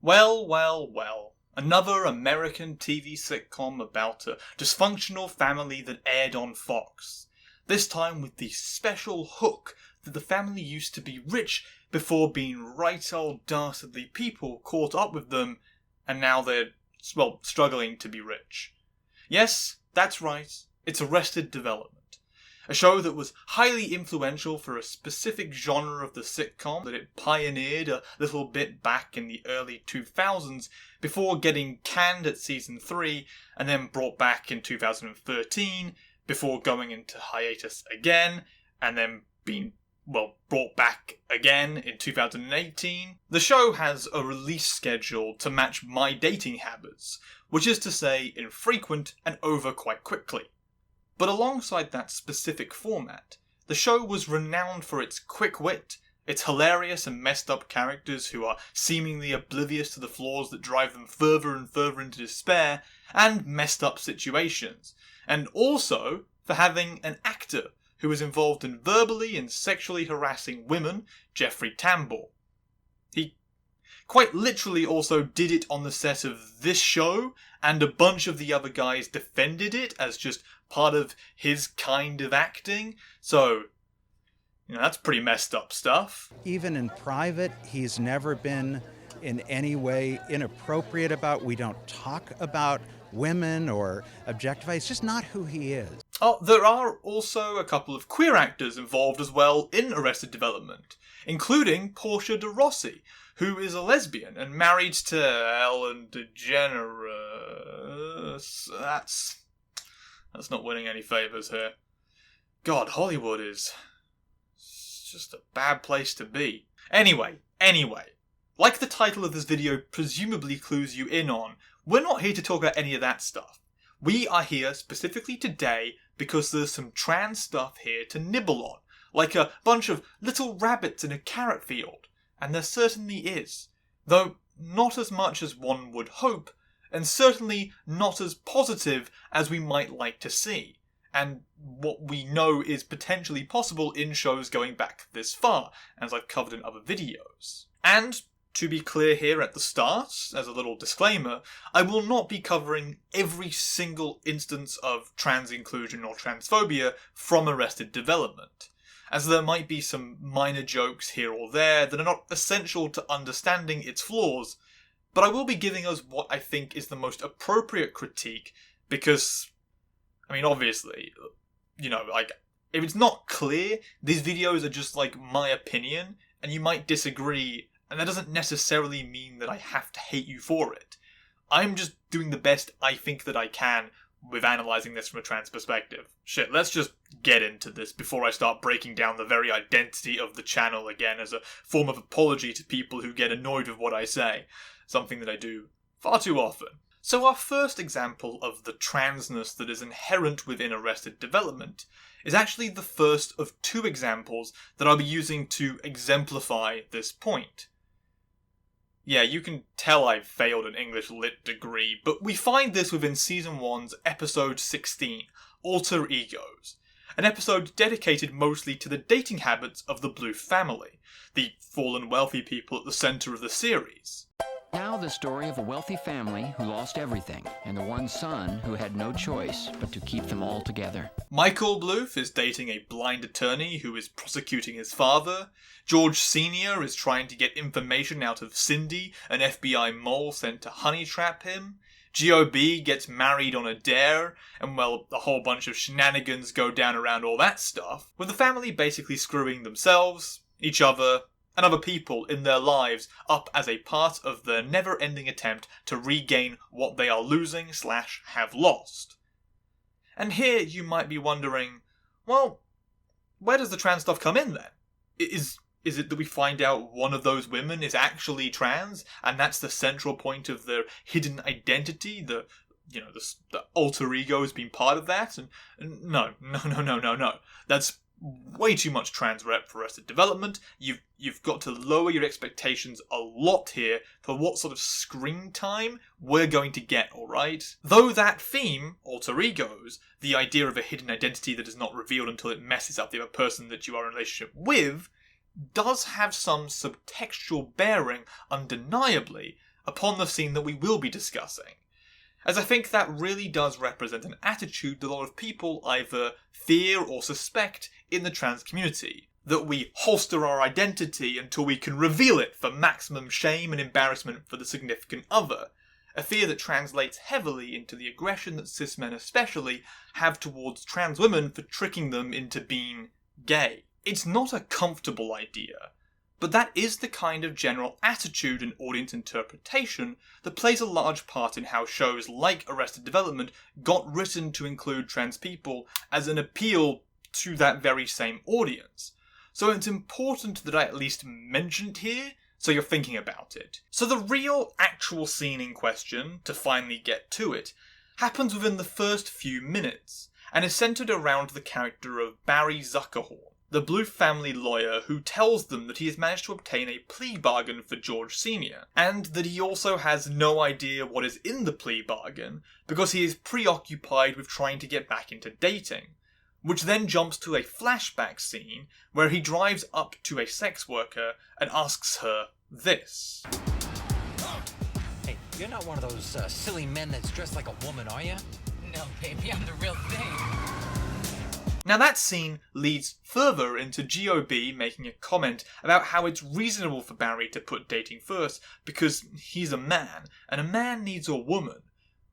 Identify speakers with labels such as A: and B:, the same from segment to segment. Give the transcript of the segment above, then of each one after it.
A: Well, well, well. Another American TV sitcom about a dysfunctional family that aired on Fox. This time with the special hook that the family used to be rich before being right old dastardly people caught up with them, and now they're, well, struggling to be rich. Yes, that's right, it's Arrested Development. A show that was highly influential for a specific genre of the sitcom that it pioneered a little bit back in the early 2000s before getting canned at season 3 and then brought back in 2013 before going into hiatus again and then being, well, brought back again in 2018. The show has a release schedule to match my dating habits, which is to say infrequent and over quite quickly. But alongside that specific format, the show was renowned for its quick wit, its hilarious and messed up characters who are seemingly oblivious to the flaws that drive them further and further into despair, and messed up situations, and also for having an actor who was involved in verbally and sexually harassing women, Jeffrey Tambor. He quite literally also did it on the set of this show, and a bunch of the other guys defended it as just part of his kind of acting, so, that's pretty messed up stuff.
B: Even in private, he's never been in any way inappropriate about, we don't talk about women or objectify, it's just not who he is.
A: Oh, there are also a couple of queer actors involved as well in Arrested Development, including Portia de Rossi, who is a lesbian and married to Ellen DeGeneres. That's not winning any favours here. God, Hollywood is just a bad place to be. Anyway, like the title of this video presumably clues you in on, we're not here to talk about any of that stuff. We are here specifically today because there's some trans stuff here to nibble on, like a bunch of little rabbits in a carrot field, and there certainly is, though not as much as one would hope, and certainly not as positive as we might like to see, and what we know is potentially possible in shows going back this far, as I've covered in other videos. And, to be clear here at the start, as a little disclaimer, I will not be covering every single instance of trans inclusion or transphobia from Arrested Development, as there might be some minor jokes here or there that are not essential to understanding its flaws, but I will be giving us what I think is the most appropriate critique because, obviously, if it's not clear, these videos are just my opinion, and you might disagree, and that doesn't necessarily mean that I have to hate you for it. I'm just doing the best I think that I can with analysing this from a trans perspective. Shit, let's just get into this before I start breaking down the very identity of the channel again as a form of apology to people who get annoyed with what I say. Something that I do far too often. So our first example of the transness that is inherent within Arrested Development is actually the first of two examples that I'll be using to exemplify this point. Yeah, you can tell I've failed an English Lit degree, but we find this within Season 1's Episode 16, Alter Egos, an episode dedicated mostly to the dating habits of the Blue family, the fallen wealthy people at the centre of the series.
C: Now the story of a wealthy family who lost everything, and the one son who had no choice but to keep them all together.
A: Michael Bluth is dating a blind attorney who is prosecuting his father. George Sr. is trying to get information out of Cindy, an FBI mole sent to honey trap him. G.O.B. gets married on a dare, and a whole bunch of shenanigans go down around all that stuff, with the family basically screwing themselves, each other, and other people in their lives up as a part of their never-ending attempt to regain what they are losing/have lost. And here you might be wondering, well, where does the trans stuff come in then? Is it that we find out one of those women is actually trans, and that's the central point of their hidden identity, the alter ego has been part of that? And no. That's way too much trans rep for Arrested Development. You've got to lower your expectations a lot here for what sort of screen time we're going to get, alright? Though that theme, alter egos, the idea of a hidden identity that is not revealed until it messes up the other person that you are in a relationship with, does have some subtextual bearing, undeniably, upon the scene that we will be discussing, as I think that really does represent an attitude that a lot of people either fear or suspect in the trans community, that we holster our identity until we can reveal it for maximum shame and embarrassment for the significant other, a fear that translates heavily into the aggression that cis men especially have towards trans women for tricking them into being gay. It's not a comfortable idea, but that is the kind of general attitude and audience interpretation that plays a large part in how shows like Arrested Development got written to include trans people as an appeal to that very same audience. So it's important that I at least mention it here, so you're thinking about it. So the real, actual scene in question, to finally get to it, happens within the first few minutes, and is centred around the character of Barry Zuckerhorn, the Blue family lawyer who tells them that he has managed to obtain a plea bargain for George Sr., and that he also has no idea what is in the plea bargain because he is preoccupied with trying to get back into dating. Which then jumps to a flashback scene where he drives up to a sex worker and asks her this.
D: Hey, you're not one of those silly men that's dressed like a woman, are you? No, baby, I'm the real thing.
A: Now that scene leads further into GOB making a comment about how it's reasonable for Barry to put dating first because he's a man, and a man needs a woman,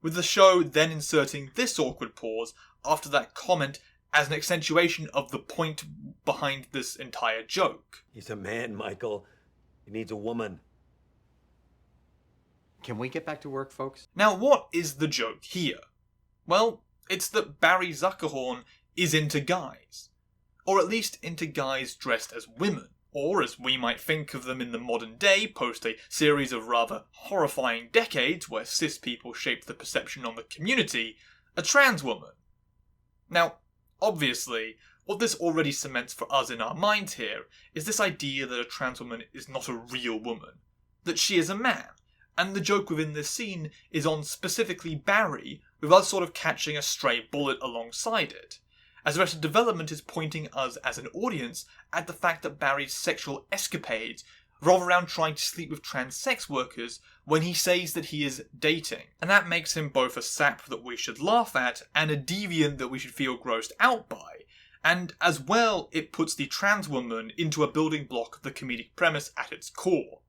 A: with the show then inserting this awkward pause after that comment as an accentuation of the point behind this entire joke.
E: He's a man, Michael. He needs a woman.
F: Can we get back to work, folks?
A: Now, what is the joke here? Well, it's that Barry Zuckerhorn is into guys. Or at least into guys dressed as women. Or, as we might think of them in the modern day, post a series of rather horrifying decades where cis people shaped the perception on the community, a trans woman. Now, obviously, what this already cements for us in our minds here is this idea that a trans woman is not a real woman, that she is a man, and the joke within this scene is on specifically Barry, with us sort of catching a stray bullet alongside it, as Arrested Development is pointing us as an audience at the fact that Barry's sexual escapades revolve around trying to sleep with trans sex workers when he says that he is dating. And that makes him both a sap that we should laugh at and a deviant that we should feel grossed out by. And as well, it puts the trans woman into a building block of the comedic premise at its core.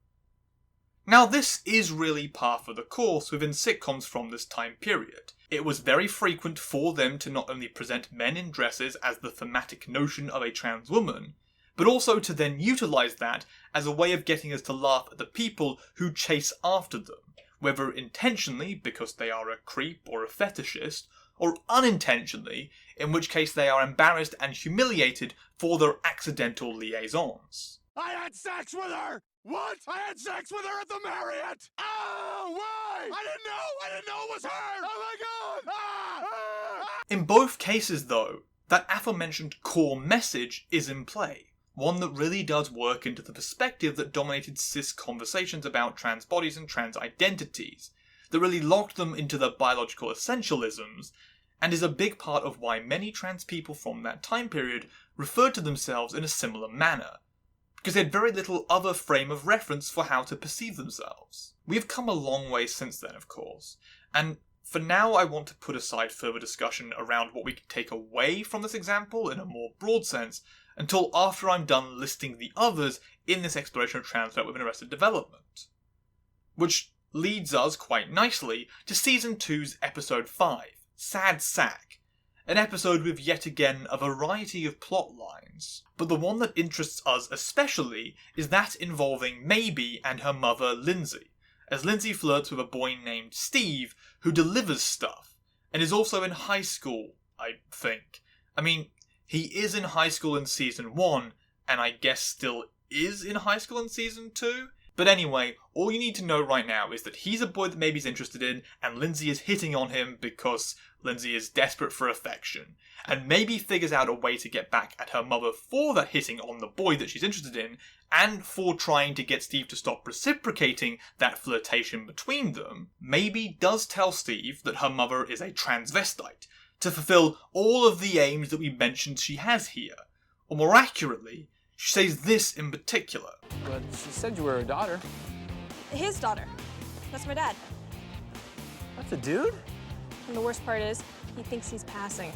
A: Now this is really par for the course within sitcoms from this time period. It was very frequent for them to not only present men in dresses as the thematic notion of a trans woman, but also to then utilise that as a way of getting us to laugh at the people who chase after them, whether intentionally because they are a creep or a fetishist, or unintentionally, in which case they are embarrassed and humiliated for their accidental liaisons.
G: I had sex with her! What? I had sex with her at the Marriott! Oh, why? I didn't know it was her! Oh my god!
A: In both cases though, that aforementioned core message is in play. One that really does work into the perspective that dominated cis conversations about trans bodies and trans identities, that really locked them into their biological essentialisms, and is a big part of why many trans people from that time period referred to themselves in a similar manner, because they had very little other frame of reference for how to perceive themselves. We have come a long way since then, of course, and for now I want to put aside further discussion around what we can take away from this example in a more broad sense, until after I'm done listing the others in this exploration of trans folk within Arrested Development. Which leads us quite nicely to Season 2's Episode 5, Sad Sack, an episode with yet again a variety of plot lines, but the one that interests us especially is that involving Maybe and her mother Lindsay, as Lindsay flirts with a boy named Steve who delivers stuff, and is also in high school, I think. I mean, he is in high school in Season 1, and I guess still is in high school in Season 2? But anyway, all you need to know right now is that he's a boy that Maybe's interested in, and Lindsay is hitting on him because Lindsay is desperate for affection. And Maybe figures out a way to get back at her mother for that hitting on the boy that she's interested in, and for trying to get Steve to stop reciprocating that flirtation between them. Maybe does tell Steve that her mother is a transvestite, to fulfill all of the aims that we mentioned she has here. Or more accurately, she says this in particular.
H: But she said you were her daughter.
I: His daughter.
H: That's my dad.
F: That's a dude?
H: And the worst part is, he thinks he's passing.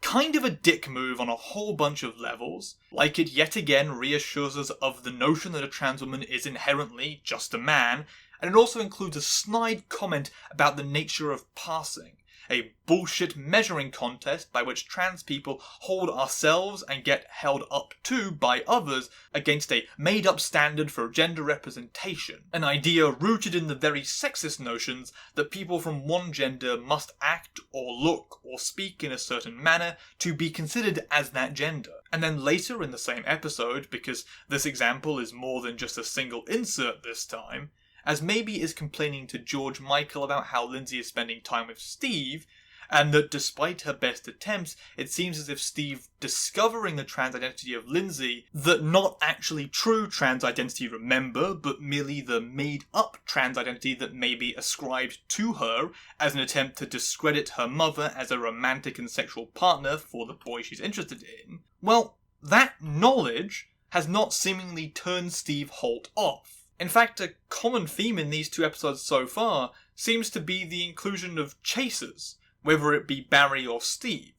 A: Kind of a dick move on a whole bunch of levels. Like, it yet again reassures us of the notion that a trans woman is inherently just a man, and it also includes a snide comment about the nature of passing. A bullshit measuring contest by which trans people hold ourselves and get held up to by others against a made-up standard for gender representation. An idea rooted in the very sexist notions that people from one gender must act or look or speak in a certain manner to be considered as that gender. And then later in the same episode, because this example is more than just a single insert this time, as Maybe is complaining to George Michael about how Lindsay is spending time with Steve, and that despite her best attempts, it seems as if Steve discovering the trans identity of Lindsay, that not actually true trans identity, remember, but merely the made-up trans identity that may be ascribed to her as an attempt to discredit her mother as a romantic and sexual partner for the boy she's interested in, well, that knowledge has not seemingly turned Steve Holt off. In fact, a common theme in these two episodes so far seems to be the inclusion of chasers, whether it be Barry or Steve,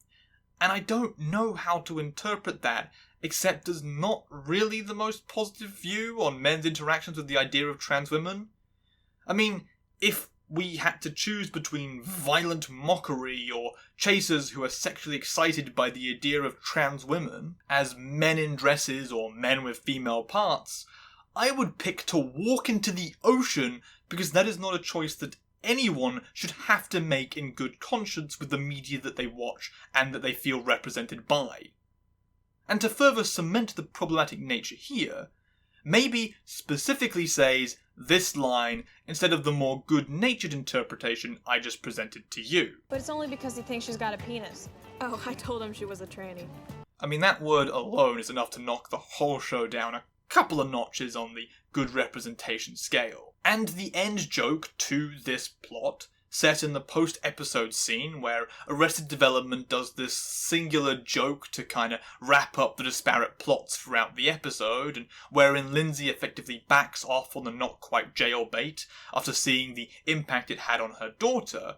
A: and I don't know how to interpret that except as not really the most positive view on men's interactions with the idea of trans women. I mean, if we had to choose between violent mockery or chasers who are sexually excited by the idea of trans women as men in dresses or men with female parts, I would pick to walk into the ocean because that is not a choice that anyone should have to make in good conscience with the media that they watch and that they feel represented by. And to further cement the problematic nature here, Maybe specifically says this line instead of the more good-natured interpretation I just presented to you.
H: But it's only because he thinks she's got a penis. Oh, I told him she was a tranny.
A: I mean, that word alone is enough to knock the whole show down a couple of notches on the good representation scale. And the end joke to this plot, set in the post-episode scene where Arrested Development does this singular joke to kind of wrap up the disparate plots throughout the episode, and wherein Lindsay effectively backs off on the not-quite jailbait after seeing the impact it had on her daughter,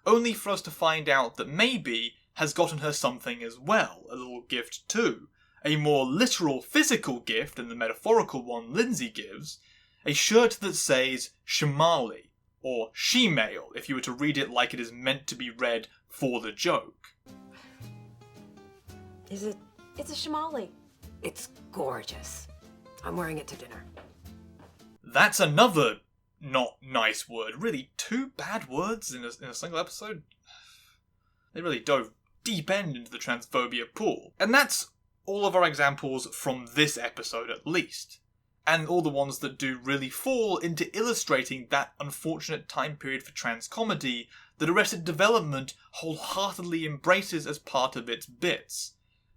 A: only for us to find out that Maybe has gotten her something as well, a little gift too. A more literal physical gift than the metaphorical one Lindsay gives, a shirt that says Shimali, or she-male if you were to read it like it is meant to be read for the joke.
I: Is it?
H: It's a Shimali.
I: It's gorgeous. I'm wearing it to dinner.
A: That's another not nice word. Really, two bad words in a single episode? They really dove deep end into the transphobia pool. And that's all of our examples from this episode at least. And all the ones that do really fall into illustrating that unfortunate time period for trans comedy that Arrested Development wholeheartedly embraces as part of its bits.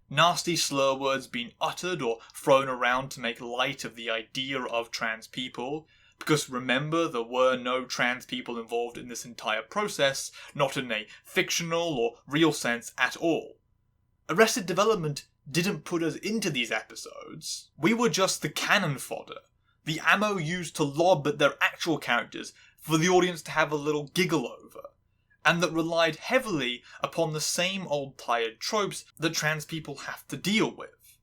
A: Nasty slur words being uttered or thrown around to make light of the idea of trans people, because remember, there were no trans people involved in this entire process, not in a fictional or real sense at all. Arrested Development didn't put us into these episodes. We were just the cannon fodder, the ammo used to lob at their actual characters for the audience to have a little giggle over, and that relied heavily upon the same old tired tropes that trans people have to deal with.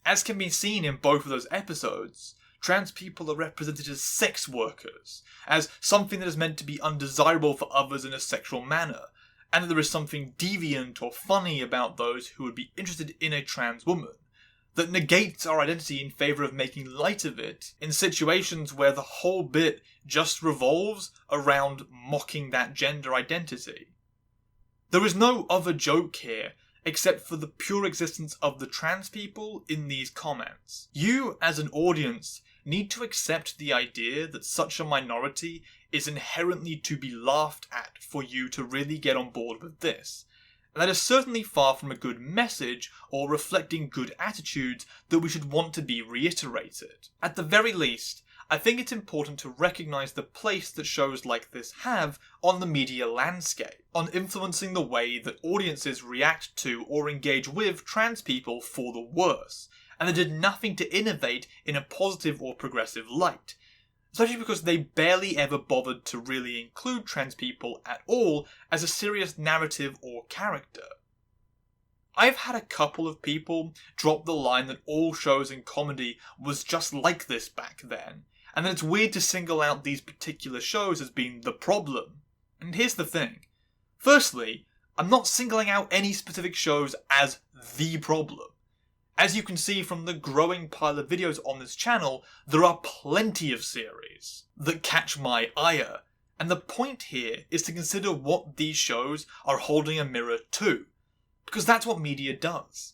A: As can be seen in both of those episodes, trans people are represented as sex workers, as something that is meant to be undesirable for others in a sexual manner, and that there is something deviant or funny about those who would be interested in a trans woman, that negates our identity in favour of making light of it in situations where the whole bit just revolves around mocking that gender identity. There is no other joke here except for the pure existence of the trans people in these comments. You, as an audience, need to accept the idea that such a minority is inherently to be laughed at for you to really get on board with this. And that is certainly far from a good message or reflecting good attitudes that we should want to be reiterated. At the very least, I think it's important to recognise the place that shows like this have on the media landscape, on influencing the way that audiences react to or engage with trans people for the worse, and they did nothing to innovate in a positive or progressive light. especially because they barely ever bothered to really include trans people at all as a serious narrative or character. I've had a couple of people drop the line that all shows in comedy was just like this back then, and that it's weird to single out these particular shows as being the problem. And here's the thing. Firstly, I'm not singling out any specific shows as the problem. As you can see from the growing pile of videos on this channel, there are plenty of series that catch my ire, and the point here is to consider what these shows are holding a mirror to, because that's what media does.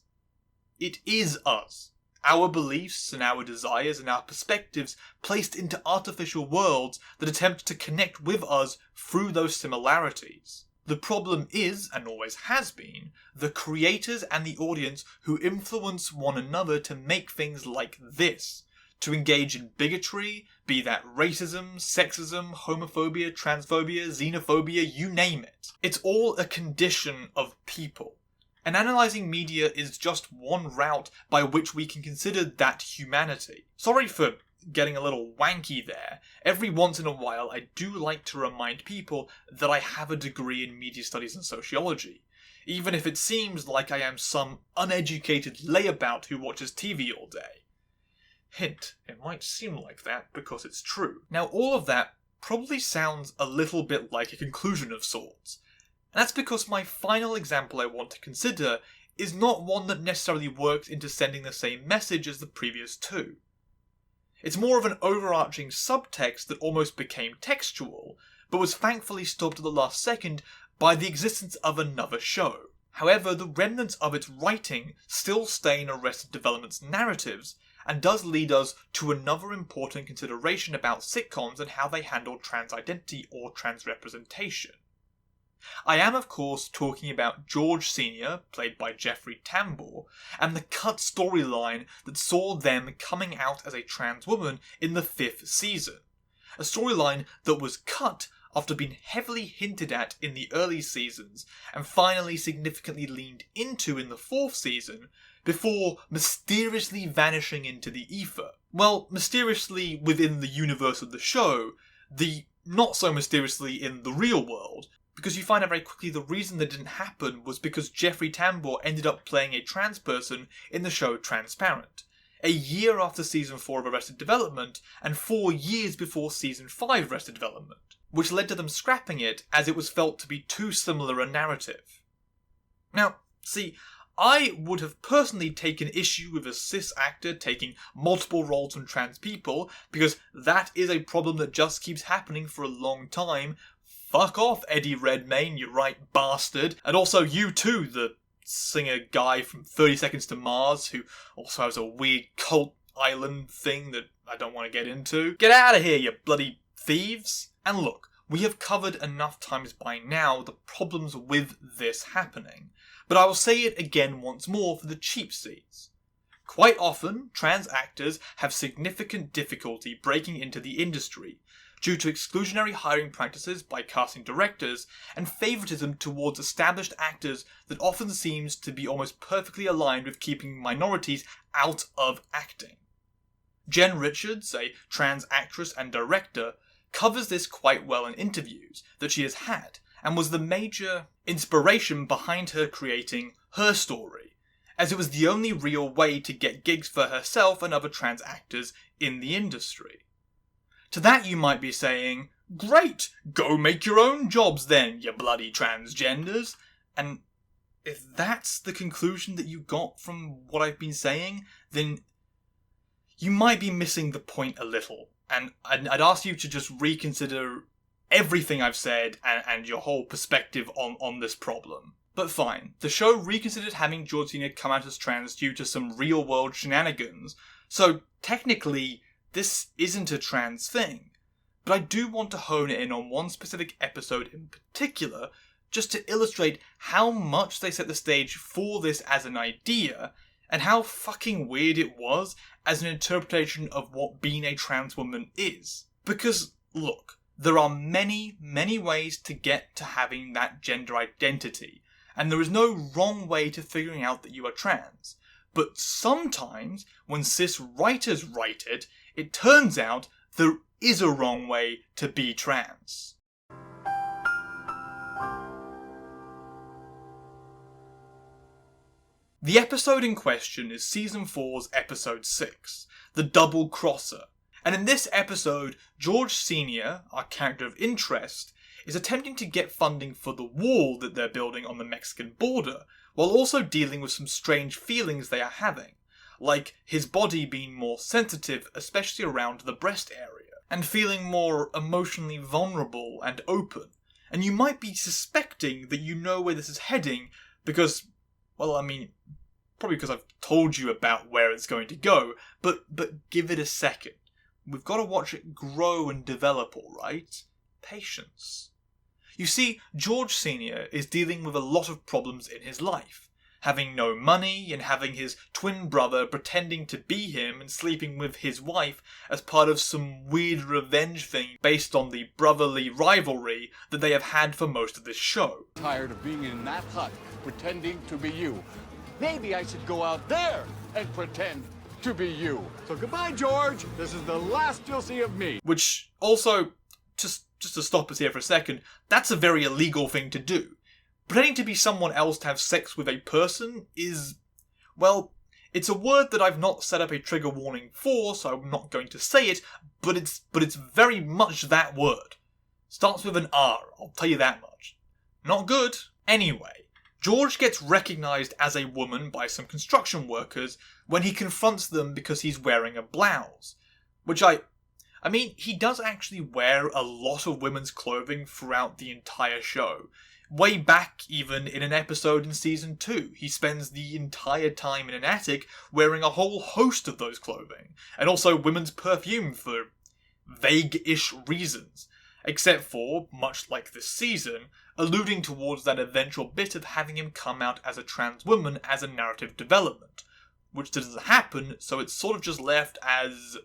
A: It is us, our beliefs and our desires and our perspectives placed into artificial worlds that attempt to connect with us through those similarities. The problem is, and always has been, the creators and the audience who influence one another to make things like this, to engage in bigotry, be that racism, sexism, homophobia, transphobia, xenophobia, you name it. It's all a condition of people. And analysing media is just one route by which we can consider that humanity. Sorry for getting a little wanky there. Every once in a while I do like to remind people that I have a degree in media studies and sociology, even if it seems like I am some uneducated layabout who watches TV all day. Hint, it might seem like that because it's true. Now all of that probably sounds a little bit like a conclusion of sorts. And that's because my final example I want to consider is not one that necessarily works into sending the same message as the previous two. It's more of an overarching subtext that almost became textual, but was thankfully stopped at the last second by the existence of another show. However, the remnants of its writing still stay in Arrested Development's narratives, and does lead us to another important consideration about sitcoms and how they handle trans identity or trans representation. I am, of course, talking about George Sr., played by Jeffrey Tambor, and the cut storyline that saw them coming out as a trans woman in the 5th season. A storyline that was cut after being heavily hinted at in the early seasons, and finally significantly leaned into in the 4th season, before mysteriously vanishing into the ether. Well, mysteriously within the universe of the show, the not so mysteriously in the real world, because you find out very quickly the reason that didn't happen was because Jeffrey Tambor ended up playing a trans person in the show Transparent, a year after season 4 of Arrested Development, and 4 years before season 5 of Arrested Development, which led to them scrapping it as it was felt to be too similar a narrative. Now, see, I would have personally taken issue with a cis actor taking multiple roles from trans people, because that is a problem that just keeps happening for a long time. Fuck off, Eddie Redmayne, you right bastard. And also you too, the singer guy from 30 Seconds to Mars, who also has a weird cult island thing that I don't want to get into. Get out of here, you bloody thieves. And look, we have covered enough times by now the problems with this happening, but I will say it again once more for the cheap seats. Quite often, trans actors have significant difficulty breaking into the industry, due to exclusionary hiring practices by casting directors and favouritism towards established actors that often seems to be almost perfectly aligned with keeping minorities out of acting. Jen Richards, a trans actress and director, covers this quite well in interviews that she has had, and was the major inspiration behind her creating Her Story, as it was the only real way to get gigs for herself and other trans actors in the industry. To that you might be saying, great, go make your own jobs then, you bloody transgenders. And if that's the conclusion that you got from what I've been saying, then you might be missing the point a little. And I'd ask you to just reconsider everything I've said and your whole perspective on this problem. But fine, the show reconsidered having George Sr. come out as trans due to some real-world shenanigans, so technically this isn't a trans thing. But I do want to hone in on one specific episode in particular, just to illustrate how much they set the stage for this as an idea, and how fucking weird it was as an interpretation of what being a trans woman is. Because, look, there are many, many ways to get to having that gender identity, and there is no wrong way to figuring out that you are trans. But sometimes, when cis writers write it, it turns out there is a wrong way to be trans. The episode in question is Season 4's Episode 6, The Double Crosser. And in this episode, George Sr., our character of interest, is attempting to get funding for the wall that they're building on the Mexican border, while also dealing with some strange feelings they are having, like his body being more sensitive, especially around the breast area, and feeling more emotionally vulnerable and open. And you might be suspecting that you know where this is heading, because, well, I mean, probably because I've told you about where it's going to go, but give it a second. We've got to watch it grow and develop, alright? Patience. You see, George Sr. is dealing with a lot of problems in his life. Having no money, and having his twin brother pretending to be him and sleeping with his wife as part of some weird revenge thing based on the brotherly rivalry that they have had for most of this show.
J: Tired of being in that hut, pretending to be you. Maybe I should go out there and pretend to be you.
G: So goodbye, George. This is the last you'll see of me.
A: Which also, just to stop us here for a second, that's a very illegal thing to do. Pretending to be someone else to have sex with a person is, well, it's a word that I've not set up a trigger warning for, so I'm not going to say it, but it's very much that word. Starts with an R, I'll tell you that much. Not good. Anyway, George gets recognised as a woman by some construction workers when he confronts them because he's wearing a blouse. Which I mean, he does actually wear a lot of women's clothing throughout the entire show. Way back even in an episode in Season 2, he spends the entire time in an attic wearing a whole host of those clothing, and also women's perfume for vague-ish reasons. Except for, much like this season, alluding towards that eventual bit of having him come out as a trans woman as a narrative development, which doesn't happen, so it's sort of just left as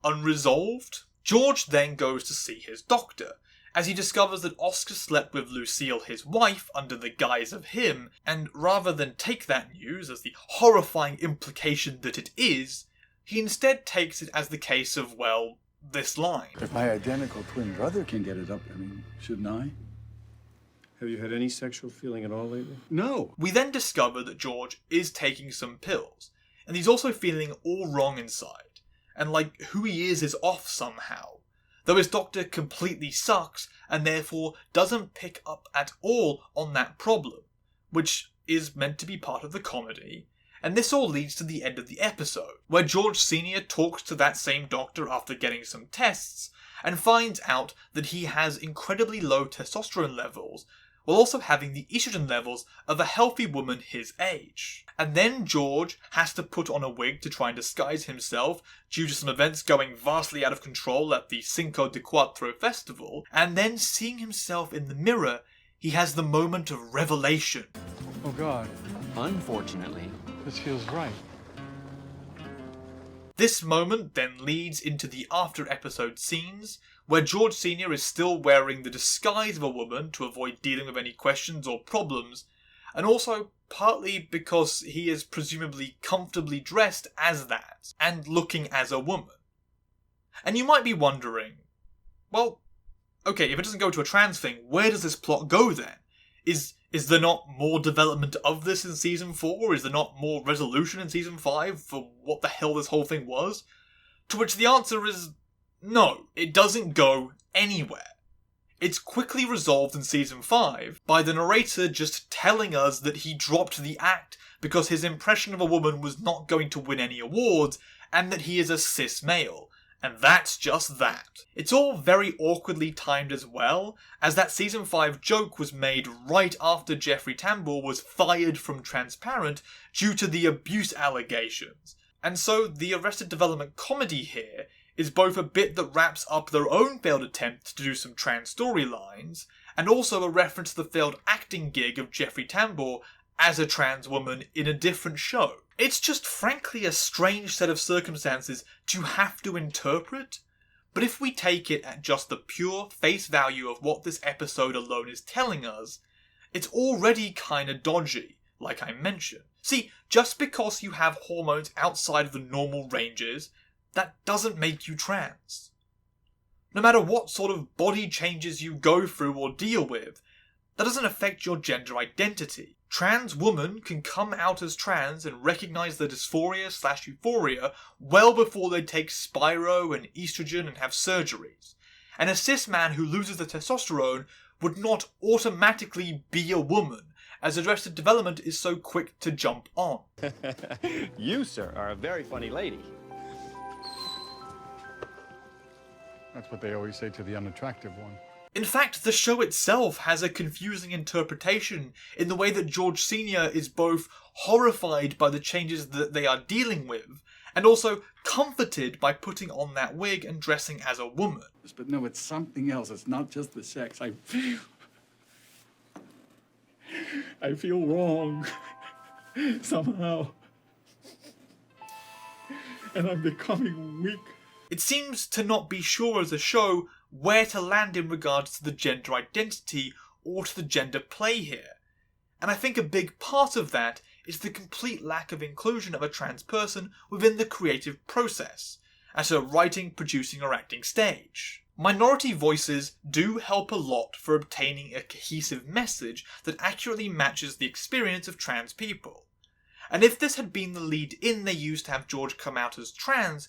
A: unresolved. George then goes to see his doctor, as he discovers that Oscar slept with Lucille, his wife, under the guise of him, and rather than take that news as the horrifying implication that it is, he instead takes it as the case of, well, this line.
K: If my identical twin brother can get it up, shouldn't I?
L: Have you had any sexual feeling at all lately?
K: No.
A: We then discover that George is taking some pills, and he's also feeling all wrong inside, and like who he is off somehow. Though his doctor completely sucks, and therefore doesn't pick up at all on that problem, which is meant to be part of the comedy. And this all leads to the end of the episode, where George Sr. talks to that same doctor after getting some tests, and finds out that he has incredibly low testosterone levels, while also having the estrogen levels of a healthy woman his age. And then George has to put on a wig to try and disguise himself due to some events going vastly out of control at the Cinco de Cuatro festival, and then seeing himself in the mirror, he has the moment of revelation.
K: Oh God.
C: Unfortunately,
K: This feels right.
A: This moment then leads into the after-episode scenes, where George Sr. is still wearing the disguise of a woman to avoid dealing with any questions or problems, and also partly because he is presumably comfortably dressed as that, and looking as a woman. And you might be wondering, well, okay, if it doesn't go to a trans thing, where does this plot go then? Is there not more development of this in Season 4? Is there not more resolution in Season 5 for what the hell this whole thing was? To which the answer is no, it doesn't go anywhere. It's quickly resolved in Season 5 by the narrator just telling us that he dropped the act because his impression of a woman was not going to win any awards, and that he is a cis male. And that's just that. It's all very awkwardly timed as well, as that Season 5 joke was made right after Jeffrey Tambor was fired from Transparent due to the abuse allegations. And so the Arrested Development comedy here is both a bit that wraps up their own failed attempt to do some trans storylines, and also a reference to the failed acting gig of Jeffrey Tambor as a trans woman in a different show. It's just frankly a strange set of circumstances to have to interpret, but if we take it at just the pure face value of what this episode alone is telling us, it's already kinda dodgy, like I mentioned. See, just because you have hormones outside of the normal ranges, that doesn't make you trans. No matter what sort of body changes you go through or deal with, that doesn't affect your gender identity. Trans women can come out as trans and recognise their dysphoria/euphoria well before they take Spiro and estrogen and have surgeries. And a cis man who loses their testosterone would not automatically be a woman, as Arrested Development is so quick to jump on.
M: You, sir, are a very funny lady.
K: That's what they always say to the unattractive one.
A: In fact, the show itself has a confusing interpretation in the way that George Sr. is both horrified by the changes that they are dealing with, and also comforted by putting on that wig and dressing as a woman.
K: But no, it's something else. It's not just the sex. I feel wrong somehow. And I'm becoming weak.
A: It seems to not be sure as a show where to land in regards to the gender identity or to the gender play here. And I think a big part of that is the complete lack of inclusion of a trans person within the creative process, at a writing, producing or acting stage. Minority voices do help a lot for obtaining a cohesive message that accurately matches the experience of trans people. And if this had been the lead-in they used to have George come out as trans,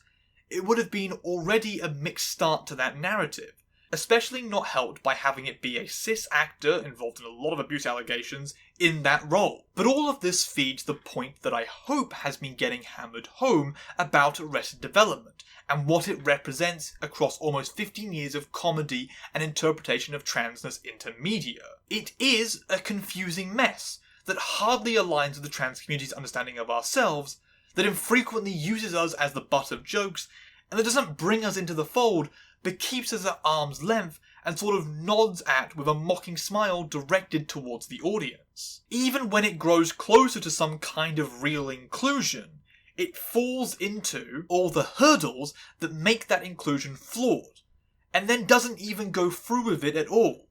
A: it would have been already a mixed start to that narrative, especially not helped by having it be a cis actor involved in a lot of abuse allegations in that role. But all of this feeds the point that I hope has been getting hammered home about Arrested Development, and what it represents across almost 15 years of comedy and interpretation of transness into media. It is a confusing mess that hardly aligns with the trans community's understanding of ourselves, that infrequently uses us as the butt of jokes, and that doesn't bring us into the fold, but keeps us at arm's length and sort of nods at with a mocking smile directed towards the audience. Even when it grows closer to some kind of real inclusion, it falls into all the hurdles that make that inclusion flawed, and then doesn't even go through with it at all,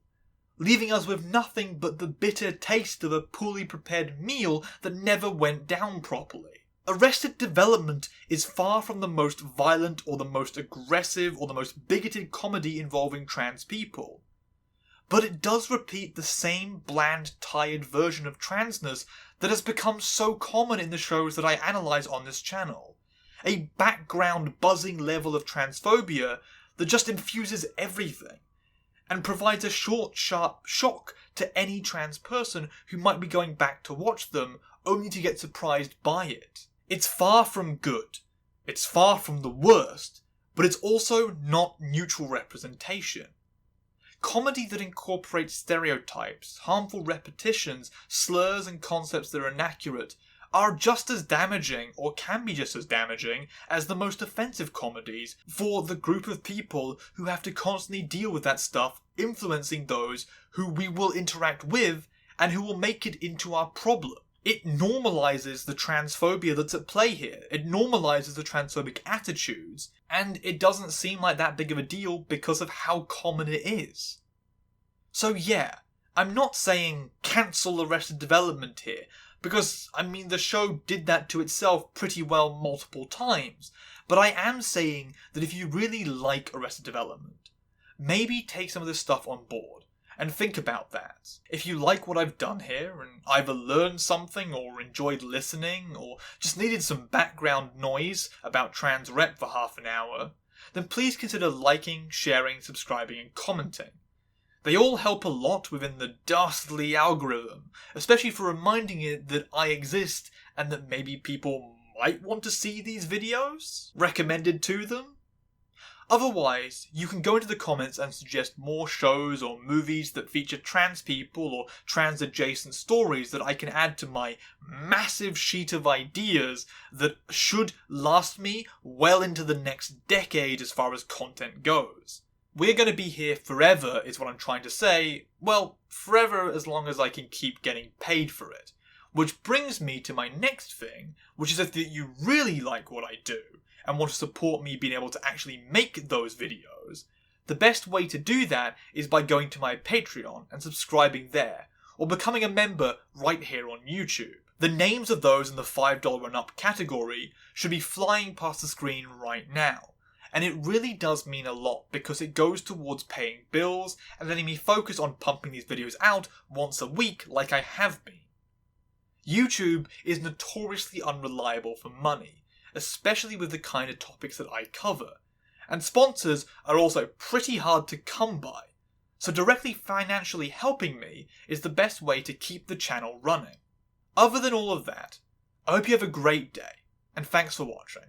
A: leaving us with nothing but the bitter taste of a poorly prepared meal that never went down properly. Arrested Development is far from the most violent or the most aggressive or the most bigoted comedy involving trans people. But it does repeat the same bland, tired version of transness that has become so common in the shows that I analyse on this channel. A background buzzing level of transphobia that just infuses everything, and provides a short, sharp shock to any trans person who might be going back to watch them only to get surprised by it. It's far from good, it's far from the worst, but it's also not neutral representation. Comedy that incorporates stereotypes, harmful repetitions, slurs and concepts that are inaccurate are just as damaging, or can be just as damaging, as the most offensive comedies for the group of people who have to constantly deal with that stuff influencing those who we will interact with and who will make it into our problem. It normalises the transphobia that's at play here. It normalises the transphobic attitudes, and it doesn't seem like that big of a deal because of how common it is. So yeah, I'm not saying cancel Arrested Development here, because, I mean, the show did that to itself pretty well multiple times, but I am saying that if you really like Arrested Development, maybe take some of this stuff on board. And think about that. If you like what I've done here, and either learned something, or enjoyed listening, or just needed some background noise about trans rep for half an hour, then please consider liking, sharing, subscribing, and commenting. They all help a lot within the dastardly algorithm, especially for reminding it that I exist, and that maybe people might want to see these videos recommended to them. Otherwise, you can go into the comments and suggest more shows or movies that feature trans people or trans-adjacent stories that I can add to my massive sheet of ideas that should last me well into the next decade as far as content goes. We're going to be here forever is what I'm trying to say. Well, forever as long as I can keep getting paid for it. Which brings me to my next thing, which is if you really like what I do, and want to support me being able to actually make those videos, the best way to do that is by going to my Patreon and subscribing there, or becoming a member right here on YouTube. The names of those in the $5 and up category should be flying past the screen right now, and it really does mean a lot because it goes towards paying bills and letting me focus on pumping these videos out once a week like I have been. YouTube is notoriously unreliable for money, especially with the kind of topics that I cover, and sponsors are also pretty hard to come by, so directly financially helping me is the best way to keep the channel running. Other than all of that, I hope you have a great day, and thanks for watching.